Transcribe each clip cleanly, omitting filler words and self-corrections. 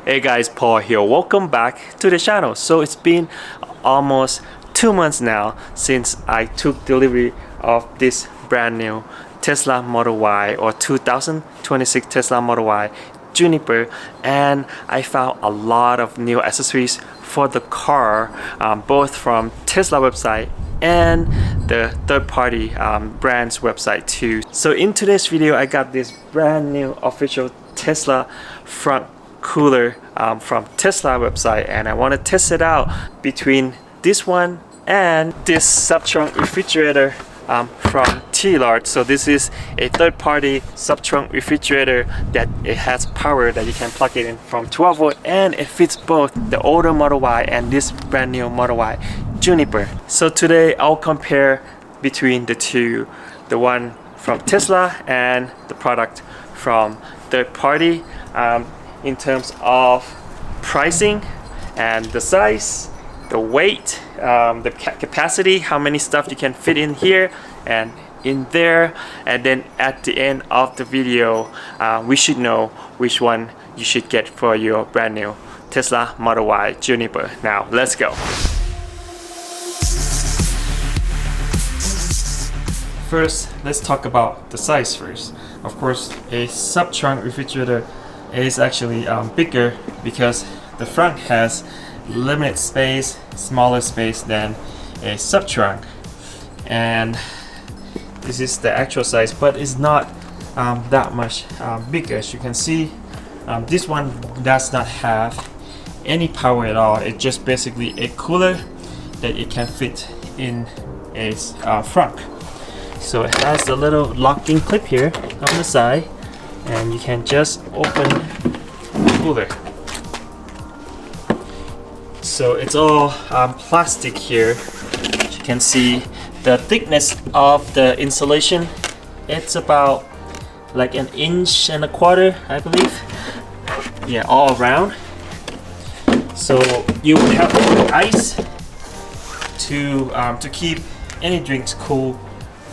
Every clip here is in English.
Hey guys, Paul here. Welcome back to the channel. So it's been almost 2 months now since I took delivery of this brand new Tesla Model Y or 2026 Tesla Model Y Juniper, and I found a lot of new accessories for the car, both from Tesla website and the third-party brand's website too. So in today's video, I got this brand new official Tesla Frunk Cooler from Tesla website, and I want to test it out between this one and this Subtrunk refrigerator from T-Lord. So this is a third-party Subtrunk refrigerator that it has power that you can plug it in from 12 volt, and it fits both the older Model Y and this brand new Model Y Juniper. So today I'll compare between the two, the one from Tesla and the product from third-party, in terms of pricing and the size, the weight, the capacity, how many stuff you can fit in here and in there, and then at the end of the video we should know which one you should get for your brand new Tesla Model Y Juniper. Now let's go. First, let's talk about the size first. Of course, a Subtrunk refrigerator is actually bigger because the Frunk has limited space, smaller space than a Subtrunk, and this is the actual size, but it's not that much bigger. As you can see, this one does not have any power at all. It's just basically a cooler that it can fit in a Frunk. So it has a little locking clip here on the side, and you can just open the cooler. So it's all plastic here. As you can see, the thickness of the insulation, it's about like 1.25 inches, I believe. Yeah, all around. So you have ice to keep any drinks cool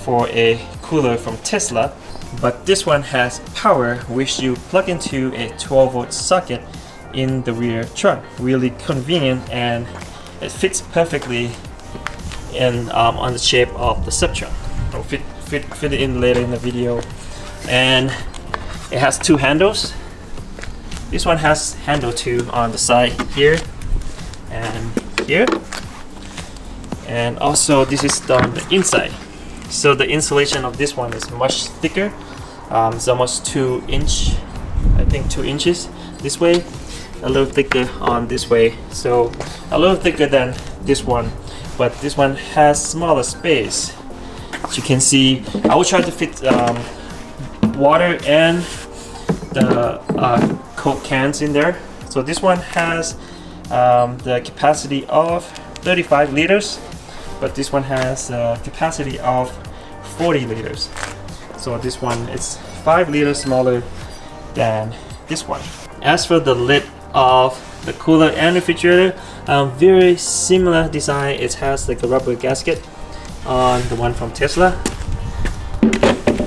for a cooler from Tesla. But this one has power, which you plug into a 12 volt socket in the rear trunk. Really convenient, and it fits perfectly in on the shape of the Subtrunk. I'll fit it in later in the video. And it has two handles. This one has handle too on the side here and here. And also this is on the inside. So the insulation of this one is much thicker. It's almost 2 inch, I think 2 inches this way, a little thicker on this way, so a little thicker than this one, but this one has smaller space. As you can see, I will try to fit water and the Coke cans in there. So this one has the capacity of 35 liters, but this one has a capacity of 40 liters. So this one is 5 liters smaller than this one. As for the lid of the cooler and refrigerator, very similar design. It has like a rubber gasket on the one from Tesla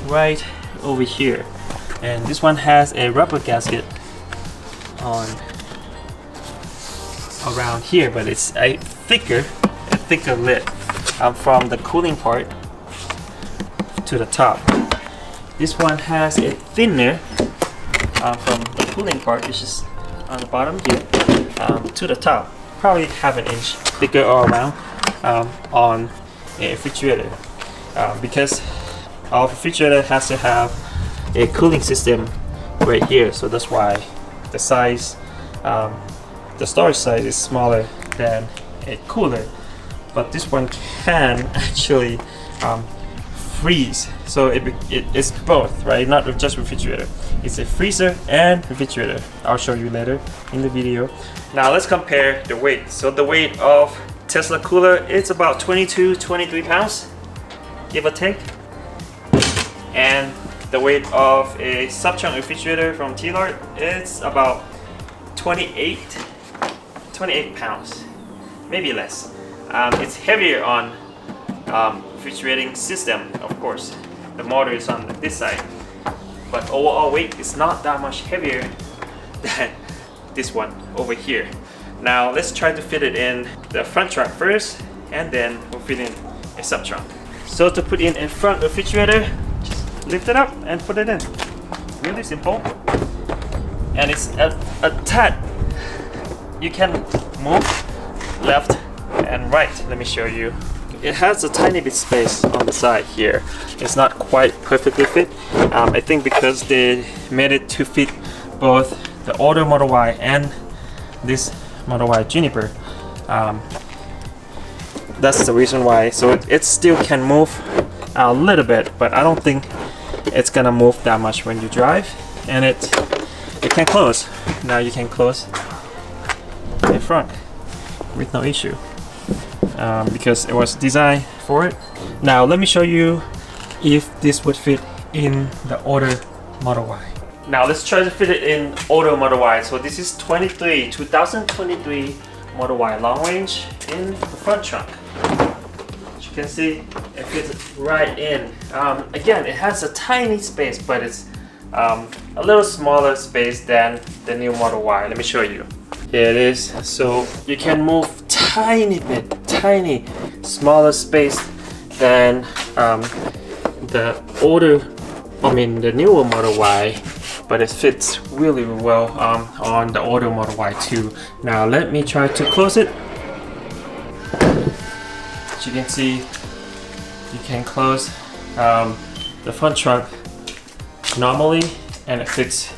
right over here, and this one has a rubber gasket on around here, but it's a thicker lid from the cooling part to the top. This one has a thinner from the cooling part, which is on the bottom here, to the top, probably 1/2 inch thicker all around on a refrigerator, because our refrigerator has to have a cooling system right here, so that's why the size, the storage size is smaller than a cooler. But this one can actually freeze, so it's both, right? Not just refrigerator, it's a freezer and refrigerator. I'll show you later in the video. Now let's compare the weight. So the weight of Tesla cooler, it's about 22-23 pounds, give or take, and the weight of a Subtrunk refrigerator from T-Lord, it's about 28 pounds, maybe less. It's heavier on refrigerating system, of course. The motor is on this side, but overall weight is not that much heavier than this one over here. Now let's try to fit it in the front trunk first, and then we'll fit in a sub trunk. So to put in a front refrigerator, just lift it up and put it in. Really simple. And it's a tad, you can move left and right. Let me show you. It has a tiny bit space on the side here. It's not quite perfectly fit. I think because they made it to fit both the older Model Y and this Model Y Juniper. That's the reason why. So it still can move a little bit, but I don't think it's gonna move that much when you drive. And it can close. Now you can close the front with no issue. Because it was designed for it. Now let me show you if this would fit in the older Model Y. Now let's try to fit it in older Model Y. So this is 2023 Model Y long range in the front trunk. As you can see, it fits right in. Again, it has a tiny space, but it's a little smaller space than the new Model Y. Let me show you. Here it is. So you can move tiny bit, tiny, smaller space than the newer Model Y, but it fits really well on the older Model Y too. Now let me try to close it. As you can see, you can close the front trunk normally, and it fits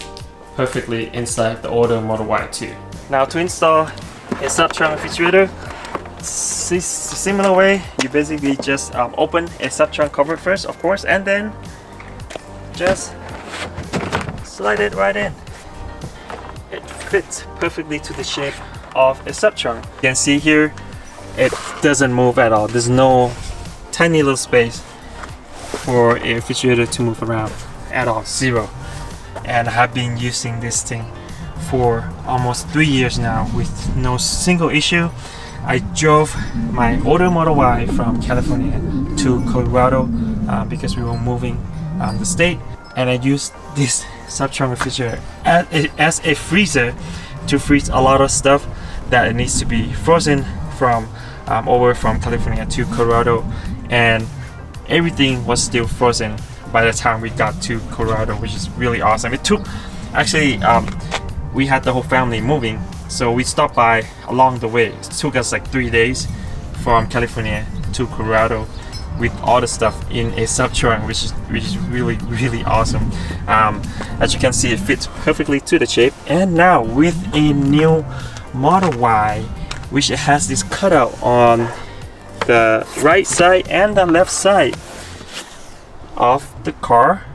perfectly inside the older Model Y too. Now to install a Subtrunk refrigerator, similar way, you basically just open a Subtrunk cover first, of course, and then just slide it right in. It fits perfectly to the shape of a Subtrunk. You can see here, it doesn't move at all. There's no tiny little space for a refrigerator to move around at all, zero. And I have been using this thing for almost 3 years now with no single issue. I drove my older Model Y from California to Colorado because we were moving the state, and I used this Subtrunk refrigerator as a freezer to freeze a lot of stuff that it needs to be frozen from over from California to Colorado, and everything was still frozen by the time we got to Colorado, which is really awesome. It took actually we had the whole family moving, so we stopped by along the way. It took us like 3 days from California to Colorado with all the stuff in a Subtrunk, which is really awesome. As you can see, it fits perfectly to the shape. And now with a new Model Y, which has this cutout on the right side and the left side of the car,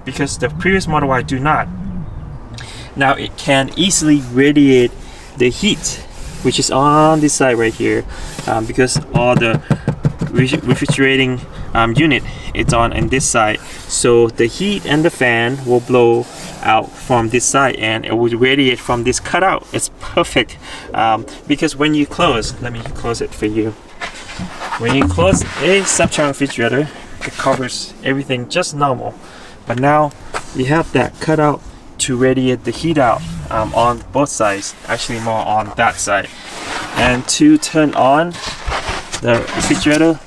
because the previous Model Y do not. Now it can easily radiate the heat, which is on this side right here, because all the refrigerating unit is on this side. So the heat and the fan will blow out from this side, and it will radiate from this cutout. It's perfect because when you close, let me close it for you. When you close a Subtrunk refrigerator, it covers everything just normal, but now you have that cutout to radiate the heat out on both sides, actually more on that side. And to turn on the refrigerator,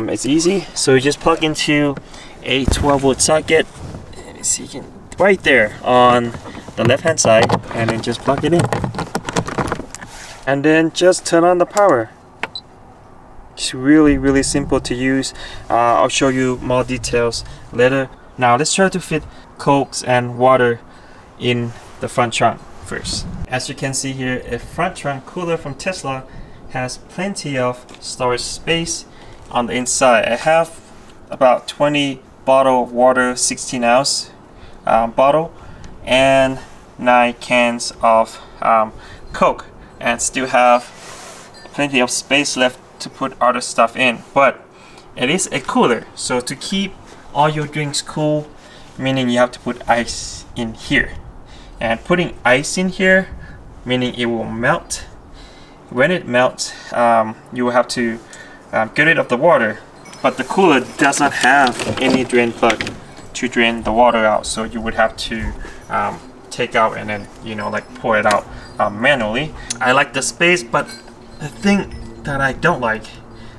it's easy. So you just plug into a 12-volt socket. Let me see, you can right there on the left hand side, and then just plug it in, and then just turn on the power. It's really simple to use. I'll show you more details later. Now let's try to fit Cokes and water in the front trunk first. As you can see here, a Frunk Cooler from Tesla has plenty of storage space on the inside. I have about 20 bottle of water, 16-ounce bottle, and 9 cans of Coke, and still have plenty of space left to put other stuff in. But it is a cooler, so to keep all your drinks cool, meaning you have to put ice in here. And putting ice in here, meaning it will melt. When it melts, you will have to get rid of the water, but the cooler does not have any drain plug to drain the water out, so you would have to take out and then, you know, like pour it out manually. I like the space, but the thing that I don't like,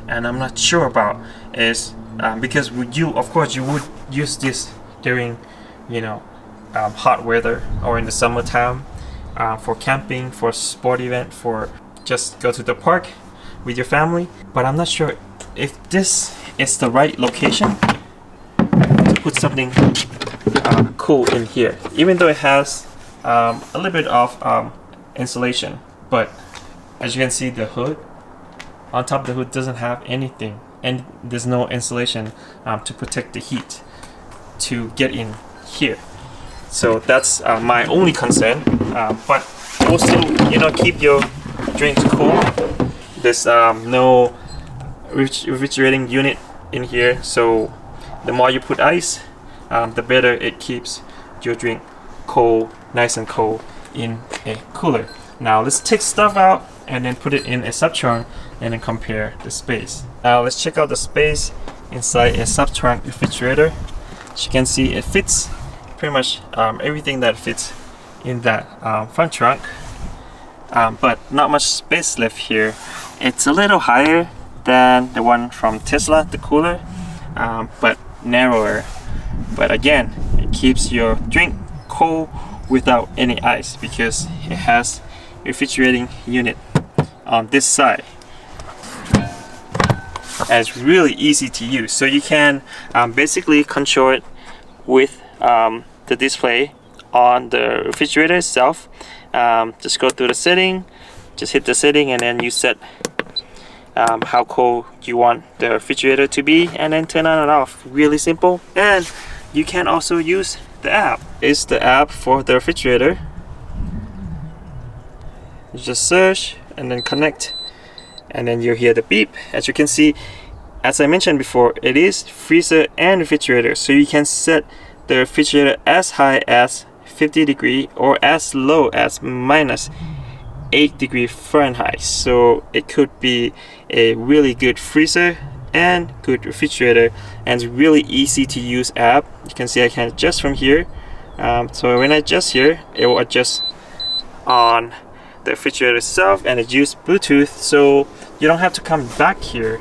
and I'm not sure about, is because of course you would use this during, you know, hot weather or in the summertime, for camping, for sport event, for just go to the park with your family. But I'm not sure if this is the right location to put something cool in here, even though it has a little bit of insulation. But as you can see, the hood, on top of the hood, doesn't have anything, and there's no insulation to protect the heat to get in here. So that's my only concern. But also, you know, keep your drinks cool. There's no refrigerating unit in here, so the more you put ice, the better it keeps your drink cold, nice and cold in a cooler. Now let's take stuff out and then put it in a Subtrunk and then compare the space. Now let's check out the space inside a Subtrunk refrigerator. As you can see, it fits pretty much everything that fits in that front trunk, but not much space left here. It's a little higher than the one from Tesla, the cooler, but narrower. But again, it keeps your drink cold without any ice because it has a refrigerating unit on this side. And it's really easy to use, so you can basically control it with the display on the refrigerator itself. Just go through the setting, just hit the setting, and then you set how cold you want the refrigerator to be, and then turn on and off. Really simple. And you can also use the app. It's the app for the refrigerator. You just search and then connect, and then you hear the beep. As you can see, as I mentioned before, it is freezer and refrigerator, so you can set the refrigerator as high as 50 degrees or as low as -8°F. So it could be a really good freezer and good refrigerator, and it's really easy to use app. You can see I can adjust from here. So when I adjust here, it will adjust on the refrigerator itself, and it uses Bluetooth, so you don't have to come back here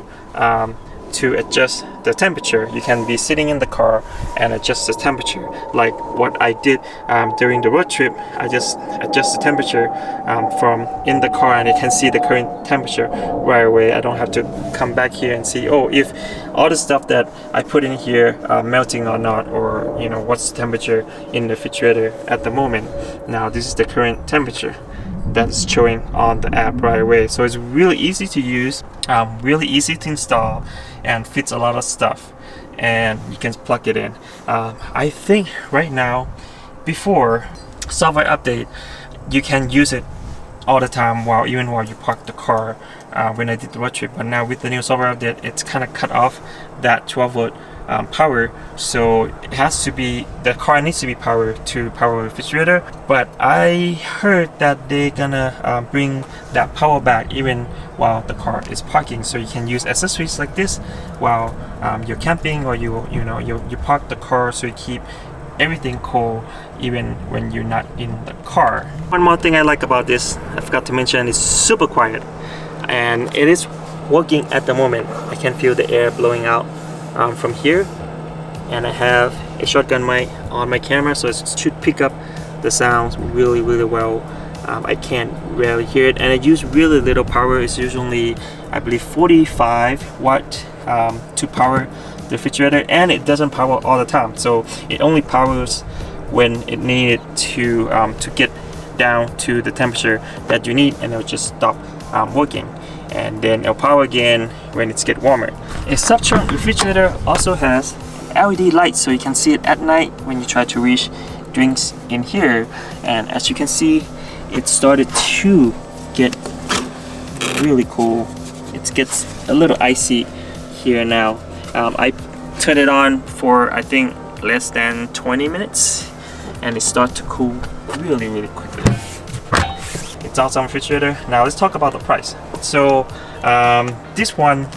to adjust the temperature. You can be sitting in the car and adjust the temperature, like what I did during the road trip. I just adjust the temperature from in the car, and you can see the current temperature right away. I don't have to come back here and see, oh, if all the stuff that I put in here melting or not, or you know, what's the temperature in the refrigerator at the moment. Now this is the current temperature that's showing on the app right away. So it's really easy to use, really easy to install, and fits a lot of stuff, and you can plug it in. I think right now, before software update, you can use it all the time even while you park the car when I did the road trip. But now with the new software update, it's kind of cut off that 12-volt power, so it has to be, the car needs to be powered to power the refrigerator. But I heard that they're gonna bring that power back even while the car is parking, so you can use accessories like this while you're camping, or you park the car, so you keep everything cold even when you're not in the car. One more thing I like about this, I forgot to mention, is super quiet, and it is working at the moment. I can feel the air blowing out from here, and I have a shotgun mic on my camera, so it should pick up the sounds really well. I can't really hear it, and it uses really little power. It's usually, I believe, 45 watt to power the refrigerator, and it doesn't power all the time, so it only powers when it needed to get down to the temperature that you need, and it'll just stop working, and then it'll power again when it's get warmer. A Subtrunk refrigerator also has LED lights, so you can see it at night when you try to reach drinks in here. And as you can see, it started to get really cool. It gets a little icy here now. I turned it on for, I think, less than 20 minutes, and it starts to cool really quickly. It's awesome refrigerator. Now let's talk about the price. So this one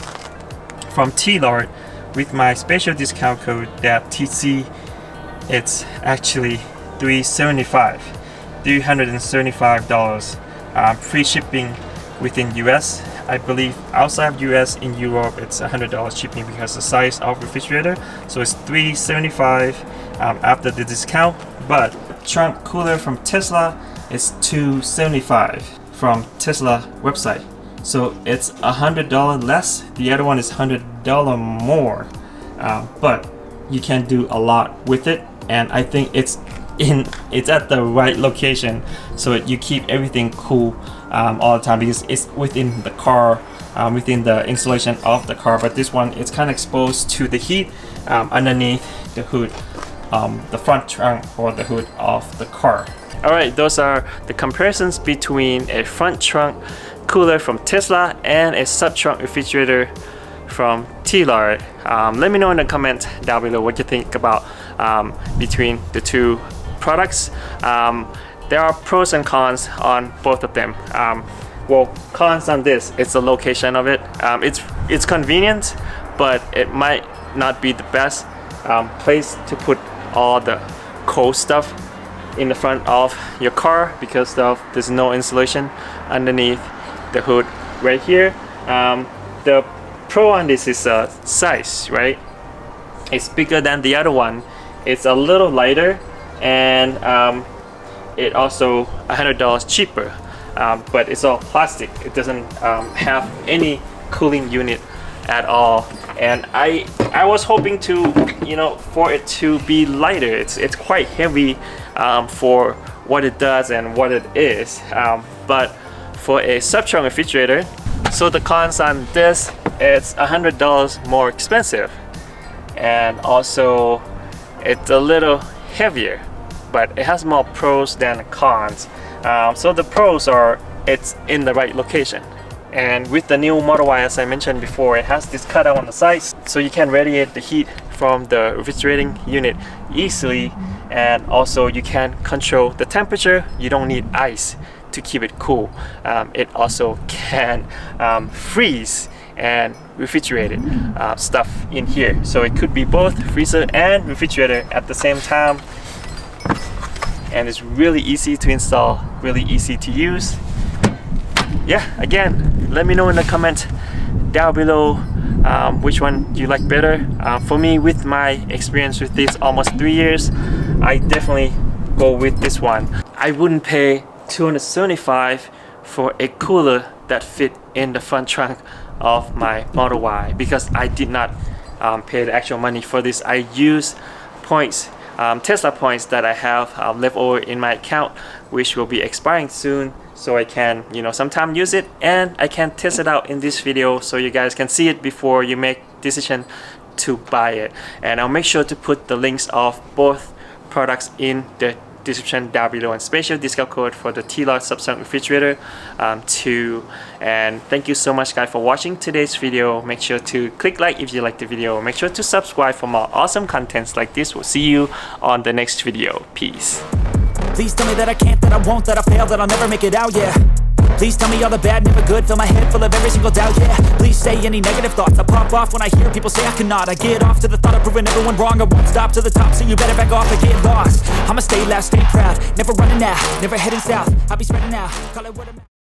from T-Lord, with my special discount code, that TC, it's actually $375 free shipping within US. I believe outside of US, in Europe, it's $100 shipping because the size of refrigerator. So it's $375 after the discount. But Frunk Cooler from Tesla is $275 from Tesla website. So it's $100 less. The other one is $100 more. But you can do a lot with it, and I think it's at the right location, so you keep everything cool all the time because it's within the car, within the insulation of the car. But this one, it's kind of exposed to the heat underneath the hood, the front trunk or the hood of the car. Alright, those are the comparisons between a front trunk cooler from Tesla and a Subtrunk refrigerator from T-Lard. Let me know in the comment down below what you think about between the two products. There are pros and cons on both of them. Well, cons on this, it's the location of it. It's convenient, but it might not be the best place to put all the cold stuff in the front of your car because there's no insulation underneath the hood right here. The pro on this is size, right? It's bigger than the other one. It's a little lighter, and it also $100 cheaper, but it's all plastic. It doesn't have any cooling unit at all, and I was hoping to, for it to be lighter. It's quite heavy for what it does and what it is, but for a Subtrunk refrigerator, so the cons on this, it's $100 more expensive, and also it's a little heavier, but it has more pros than cons. So the pros are it's in the right location, and with the new Model Y, as I mentioned before, it has this cutout on the sides, so you can radiate the heat from the refrigerating unit easily, and also you can control the temperature. You don't need ice to keep it cool. It also can freeze and refrigerated stuff in here, so it could be both freezer and refrigerator at the same time, and it's really easy to install, really easy to use. Yeah, again, let me know in the comment down below which one you like better. For me, with my experience with this almost 3 years, I definitely go with this one. I wouldn't pay $275 for a cooler that fit in the front trunk of my Model Y because I did not pay the actual money for this. I used points, Tesla points that I have left over in my account, which will be expiring soon, so I can sometime use it, and I can test it out in this video so you guys can see it before you make decision to buy it. And I'll make sure to put the links of both products in the description down below, and special discount code for the T-Lard Subtrunk refrigerator too. And thank you so much guys for watching today's video. Make sure to click like if you like the video. Make sure to subscribe for more awesome contents like this. We'll see you on the next video. Peace. Please tell me that I can't, that I won't, that I fail, that I'll never make it out, yeah. Please tell me all the bad, never good. Fill my head full of every single doubt, yeah. Please say any negative thoughts. I pop off when I hear people say I cannot. I get off to the thought of proving everyone wrong. I won't stop to the top, so you better back off and get lost. I'ma stay loud, stay proud, never running out, never heading south. I'll be spreading out, call it what I'm